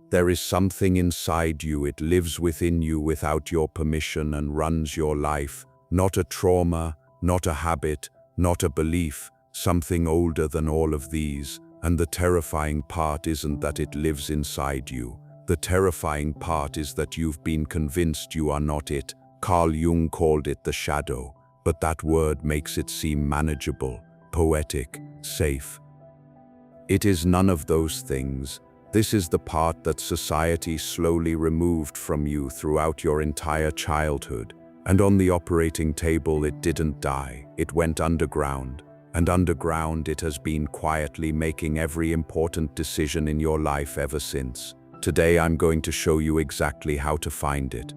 There is something inside you, it lives within you without your permission and runs your life. Not a trauma, not a habit, not a belief, something older than all of these. And the terrifying part isn't that it lives inside you. The terrifying part is that you've been convinced you are not it. Carl Jung called it the shadow, but that word makes it seem manageable, poetic, safe. It is none of those things. This is the part that society slowly removed from you throughout your entire childhood. And on the operating table it didn't die, it went underground. And underground it has been quietly making every important decision in your life ever since. Today I'm going to show you exactly how to find it.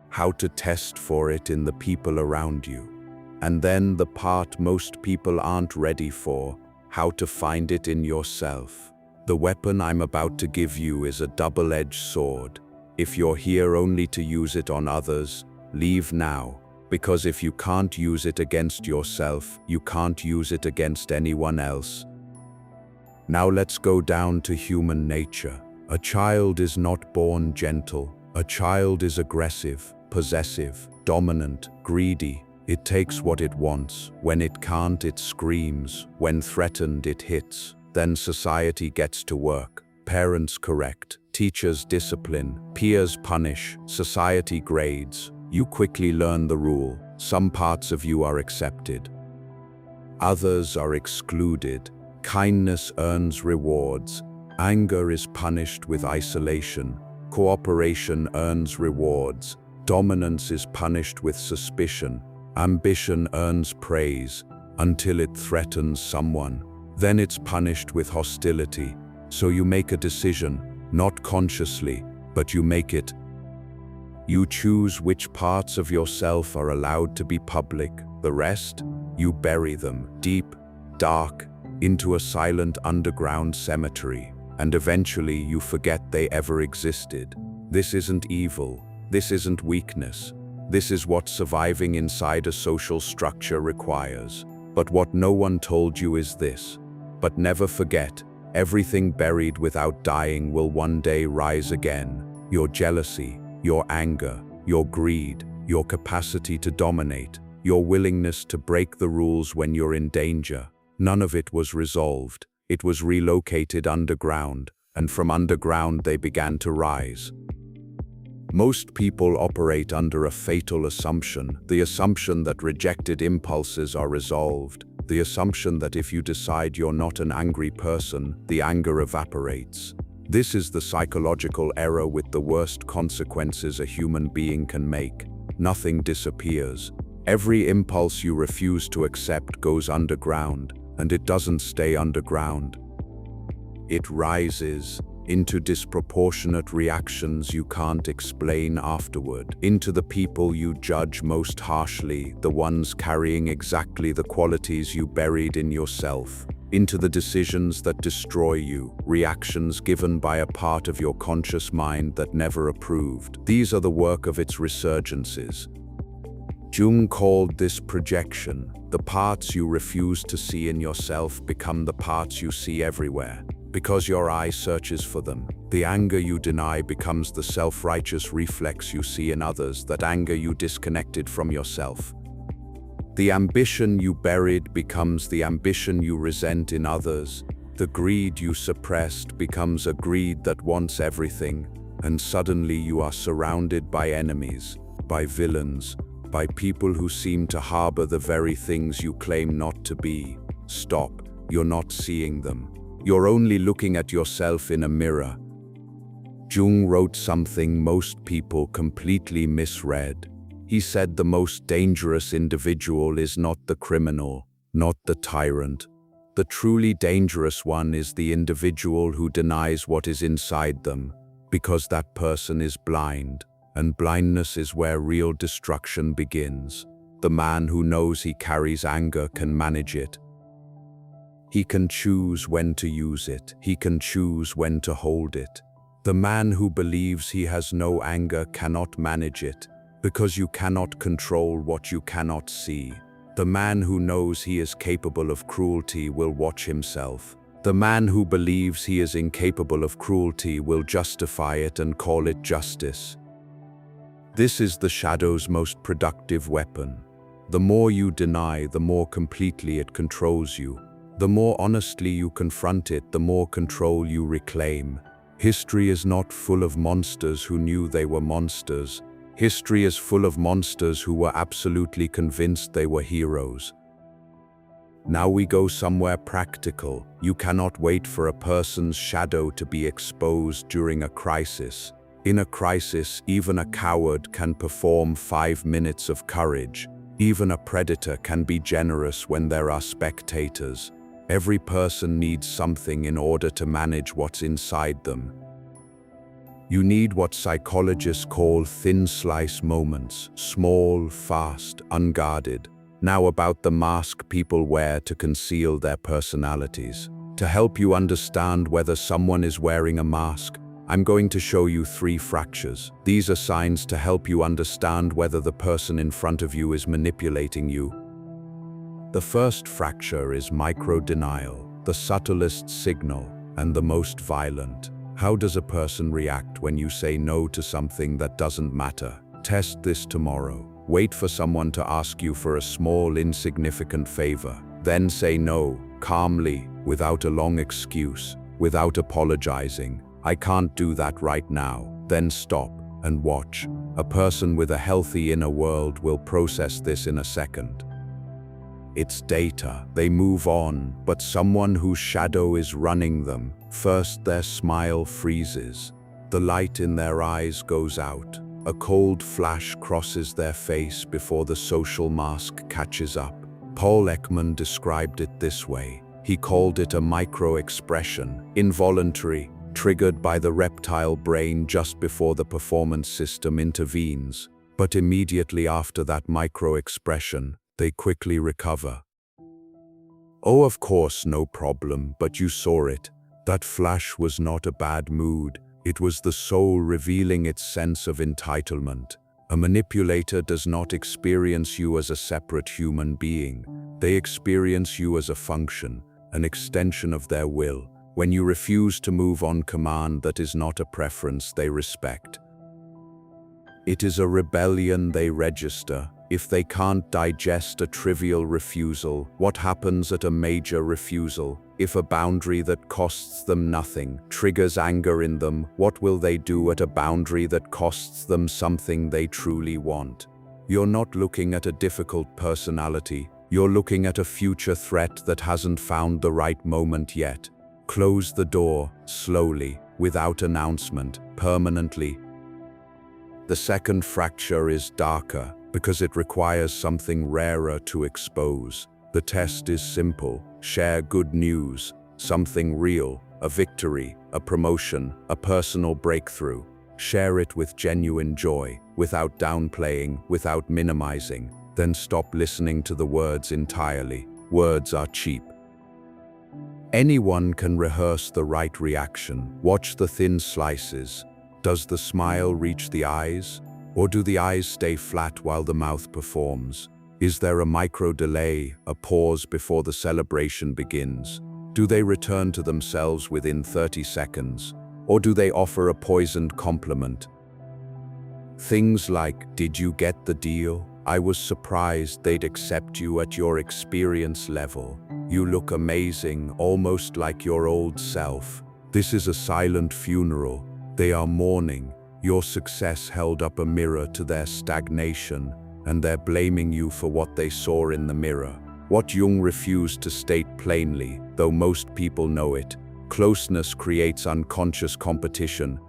How to test for it in the people around you. And then the part most people aren't ready for, how to find it in yourself. The weapon I'm about to give you is a double-edged sword. If you're here only to use it on others, leave now. Because if you can't use it against yourself, you can't use it against anyone else. Now let's go down to human nature. A child is not born gentle. A child is aggressive, possessive, dominant, greedy. It takes what it wants. When it can't, it screams. When threatened, it hits. Then society gets to work. Parents correct, teachers discipline, peers punish, society grades. You quickly learn the rule. Some parts of you are accepted. Others are excluded. Kindness earns rewards. Anger is punished with isolation. Cooperation earns rewards. Dominance is punished with suspicion. Ambition earns praise until it threatens someone. Then it's punished with hostility. So you make a decision, not consciously, but you make it. You choose which parts of yourself are allowed to be public. The rest, you bury them deep, dark, into a silent underground cemetery. And eventually you forget they ever existed. This isn't evil. This isn't weakness. This is what surviving inside a social structure requires. But what no one told you is this. But never forget, everything buried without dying will one day rise again. Your jealousy, your anger, your greed, your capacity to dominate, your willingness to break the rules when you're in danger. None of it was resolved. It was relocated underground, and from underground they began to rise. Most people operate under a fatal assumption, the assumption that rejected impulses are resolved, the assumption that if you decide you're not an angry person, the anger evaporates. This is the psychological error with the worst consequences a human being can make. Nothing disappears. Every impulse you refuse to accept goes underground, and it doesn't stay underground. It rises into disproportionate reactions you can't explain afterward, into the people you judge most harshly, the ones carrying exactly the qualities you buried in yourself, into the decisions that destroy you, reactions given by a part of your conscious mind that never approved. These are the work of its resurgences. Jung called this projection. The parts you refuse to see in yourself become the parts you see everywhere. Because your eye searches for them. The anger you deny becomes the self-righteous reflex you see in others, that anger you disconnected from yourself. The ambition you buried becomes the ambition you resent in others. The greed you suppressed becomes a greed that wants everything, and suddenly you are surrounded by enemies, by villains, by people who seem to harbor the very things you claim not to be. Stop, you're not seeing them. You're only looking at yourself in a mirror. Jung wrote something most people completely misread. He said the most dangerous individual is not the criminal, not the tyrant. The truly dangerous one is the individual who denies what is inside them, because that person is blind, and blindness is where real destruction begins. The man who knows he carries anger can manage it. He can choose when to use it. He can choose when to hold it. The man who believes he has no anger cannot manage it, because you cannot control what you cannot see. The man who knows he is capable of cruelty will watch himself. The man who believes he is incapable of cruelty will justify it and call it justice. This is the shadow's most productive weapon. The more you deny, the more completely it controls you. The more honestly you confront it, the more control you reclaim. History is not full of monsters who knew they were monsters. History is full of monsters who were absolutely convinced they were heroes. Now we go somewhere practical. You cannot wait for a person's shadow to be exposed during a crisis. In a crisis, even a coward can perform 5 minutes of courage. Even a predator can be generous when there are spectators. Every person needs something in order to manage what's inside them. You need what psychologists call thin slice moments, small, fast, unguarded. Now about the mask people wear to conceal their personalities. To help you understand whether someone is wearing a mask, I'm going to show you 3 fractures. These are signs to help you understand whether the person in front of you is manipulating you. The first fracture is micro-denial, the subtlest signal and the most violent. How does a person react when you say no to something that doesn't matter? Test this tomorrow. Wait for someone to ask you for a small, insignificant favor. Then say no, calmly, without a long excuse, without apologizing. I can't do that right now. Then stop and watch. A person with a healthy inner world will process this in a second. It's data. They move on, but someone whose shadow is running them, first their smile freezes. The light in their eyes goes out. A cold flash crosses their face before the social mask catches up. Paul Ekman described it this way. He called it a micro-expression, involuntary, triggered by the reptile brain just before the performance system intervenes. But immediately after that micro-expression, they quickly recover. Oh, of course, no problem, but you saw it. That flash was not a bad mood. It was the soul revealing its sense of entitlement. A manipulator does not experience you as a separate human being. They experience you as a function, an extension of their will. When you refuse to move on command, that is not a preference they respect. It is a rebellion they register. If they can't digest a trivial refusal, what happens at a major refusal? If a boundary that costs them nothing triggers anger in them, what will they do at a boundary that costs them something they truly want? You're not looking at a difficult personality. You're looking at a future threat that hasn't found the right moment yet. Close the door, slowly, without announcement, permanently. The second fracture is darker, because it requires something rarer to expose. The test is simple. Share good news, something real, a victory, a promotion, a personal breakthrough. Share it with genuine joy, without downplaying, without minimizing. Then stop listening to the words entirely. Words are cheap. Anyone can rehearse the right reaction. Watch the thin slices. Does the smile reach the eyes? Or do the eyes stay flat while the mouth performs? Is there a micro delay, a pause before the celebration begins? Do they return to themselves within 30 seconds? Or do they offer a poisoned compliment? Things like, "Did you get the deal? I was surprised they'd accept you at your experience level. You look amazing, almost like your old self." This is a silent funeral. They are mourning. Your success held up a mirror to their stagnation, and they're blaming you for what they saw in the mirror. What Jung refused to state plainly, though most people know it, closeness creates unconscious competition.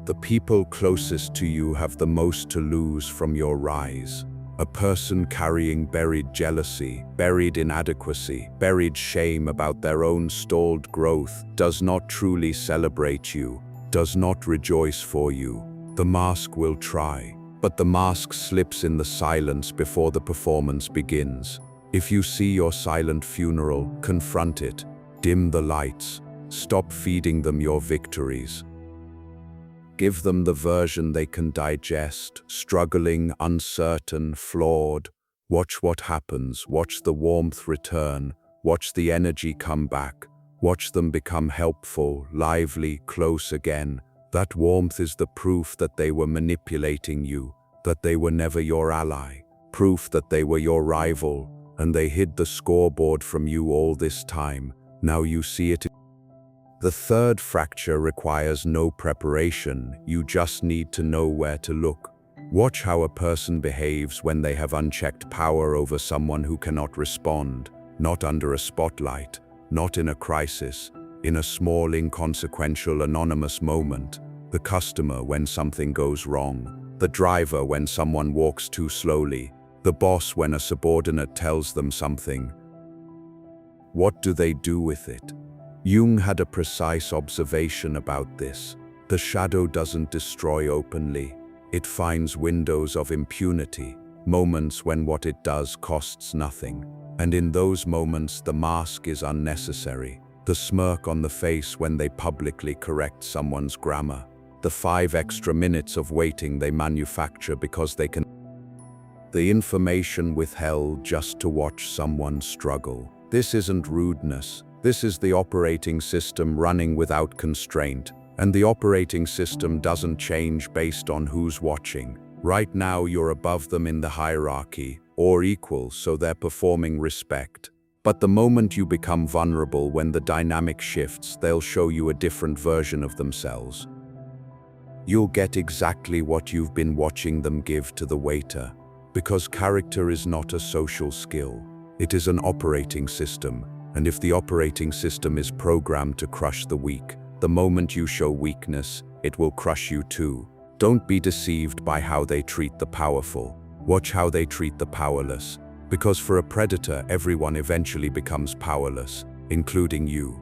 The people closest to you have the most to lose from your rise. A person carrying buried jealousy, buried inadequacy, buried shame about their own stalled growth does not truly celebrate you, does not rejoice for you. The mask will try, but the mask slips in the silence before the performance begins. If you see your silent funeral, confront it. Dim the lights. Stop feeding them your victories. Give them the version they can digest, struggling, uncertain, flawed. Watch what happens, watch the warmth return, watch the energy come back, Watch them become helpful, lively, close again. That warmth is the proof that they were manipulating you, that they were never your ally, proof that they were your rival, and they hid the scoreboard from you all this time. Now you see it. The third fracture requires no preparation, you just need to know where to look. Watch how a person behaves when they have unchecked power over someone who cannot respond, not under a spotlight, not in a crisis, in a small, inconsequential, anonymous moment. The customer when something goes wrong, the driver when someone walks too slowly, the boss when a subordinate tells them something. What do they do with it? Jung had a precise observation about this. The shadow doesn't destroy openly. It finds windows of impunity, moments when what it does costs nothing. And in those moments, the mask is unnecessary. The smirk on the face when they publicly correct someone's grammar. The 5 extra minutes of waiting they manufacture because they can. The information withheld just to watch someone struggle. This isn't rudeness. This is the operating system running without constraint, and the operating system doesn't change based on who's watching. Right now you're above them in the hierarchy, or equal, so they're performing respect. But the moment you become vulnerable, when the dynamic shifts, they'll show you a different version of themselves. You'll get exactly what you've been watching them give to the waiter, because character is not a social skill. It is an operating system. And if the operating system is programmed to crush the weak, the moment you show weakness, it will crush you too. Don't be deceived by how they treat the powerful. Watch how they treat the powerless. Because for a predator, everyone eventually becomes powerless, including you.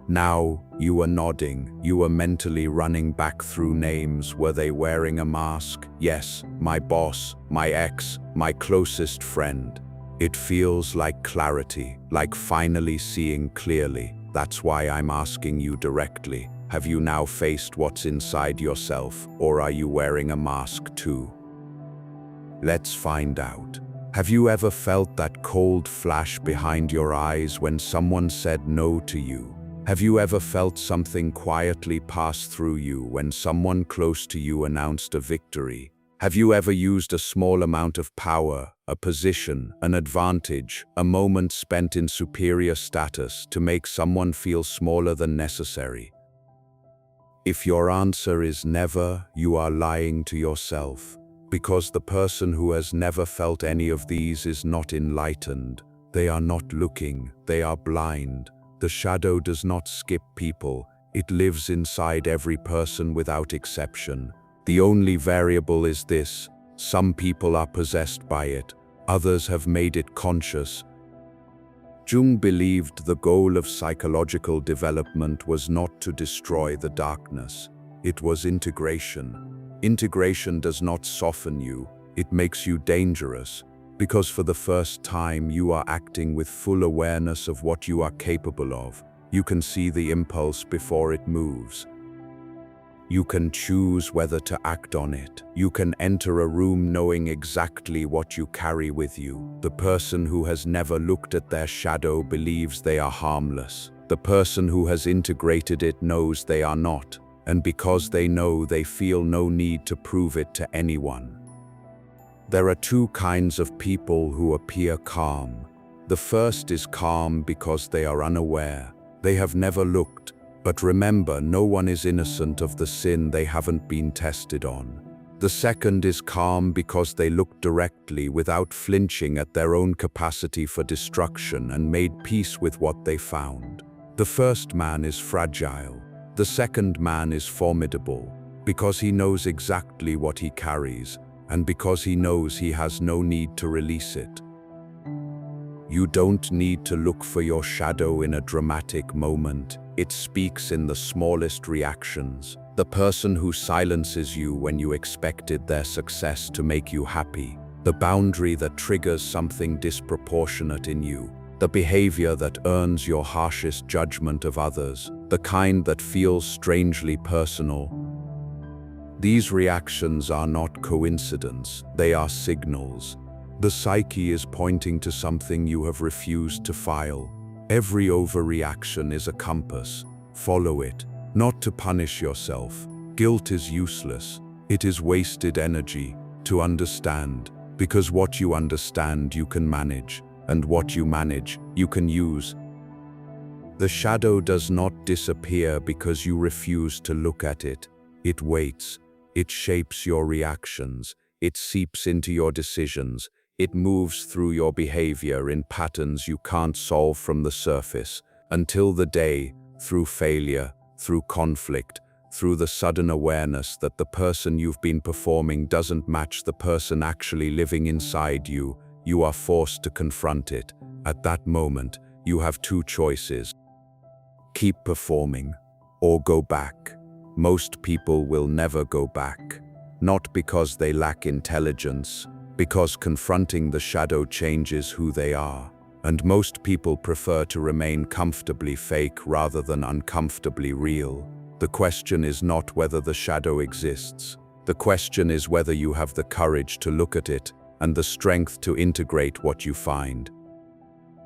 Now, you are nodding. You are mentally running back through names. Were they wearing a mask? Yes, my boss, my ex, my closest friend. It feels like clarity, like finally seeing clearly. That's why I'm asking you directly. Have you now faced what's inside yourself, or are you wearing a mask too? Let's find out. Have you ever felt that cold flash behind your eyes when someone said no to you? Have you ever felt something quietly pass through you when someone close to you announced a victory? Have you ever used a small amount of power, a position, an advantage, a moment spent in superior status to make someone feel smaller than necessary? If your answer is never, you are lying to yourself, because the person who has never felt any of these is not enlightened. They are not looking, they are blind. The shadow does not skip people, it lives inside every person without exception. The only variable is this: some people are possessed by it, others have made it conscious. Jung believed the goal of psychological development was not to destroy the darkness, it was integration. Integration does not soften you, it makes you dangerous, because for the first time you are acting with full awareness of what you are capable of. You can see the impulse before it moves. You can choose whether to act on it. You can enter a room knowing exactly what you carry with you. The person who has never looked at their shadow believes they are harmless. The person who has integrated it knows they are not, and because they know, they feel no need to prove it to anyone. There are 2 kinds of people who appear calm. The first is calm because they are unaware. They have never looked. But remember, no one is innocent of the sin they haven't been tested on. The second is calm because they looked directly, without flinching at their own capacity for destruction, and made peace with what they found. The first man is fragile. The second man is formidable, because he knows exactly what he carries, and because he knows he has no need to release it. You don't need to look for your shadow in a dramatic moment. It speaks in the smallest reactions. The person who silences you when you expected their success to make you happy. The boundary that triggers something disproportionate in you. The behavior that earns your harshest judgment of others. The kind that feels strangely personal. These reactions are not coincidence, they are signals. The psyche is pointing to something you have refused to file. Every overreaction is a compass. Follow it, not to punish yourself. Guilt is useless. It is wasted energy. To understand, because what you understand you can manage, and what you manage you can use. The shadow does not disappear because you refuse to look at it. It waits. It shapes your reactions. It seeps into your decisions. It moves through your behavior in patterns you can't solve from the surface, until the day, through failure, through conflict, through the sudden awareness that the person you've been performing doesn't match the person actually living inside you, you are forced to confront it. At that moment, you have two choices. Keep performing, or go back. Most people will never go back. Not because they lack intelligence, because confronting the shadow changes who they are. And most people prefer to remain comfortably fake rather than uncomfortably real. The question is not whether the shadow exists. The question is whether you have the courage to look at it and the strength to integrate what you find.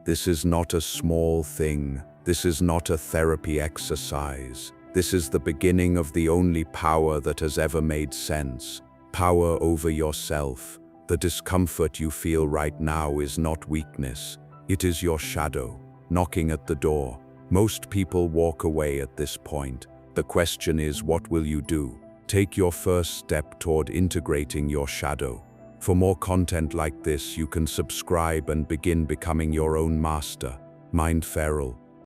This is not a small thing. This is not a therapy exercise. This is the beginning of the only power that has ever made sense. Power over yourself. The discomfort you feel right now is not weakness. It is your shadow, knocking at the door. Most people walk away at this point. The question is, what will you do? Take your first step toward integrating your shadow. For more content like this, you can subscribe and begin becoming your own master. Mindferal.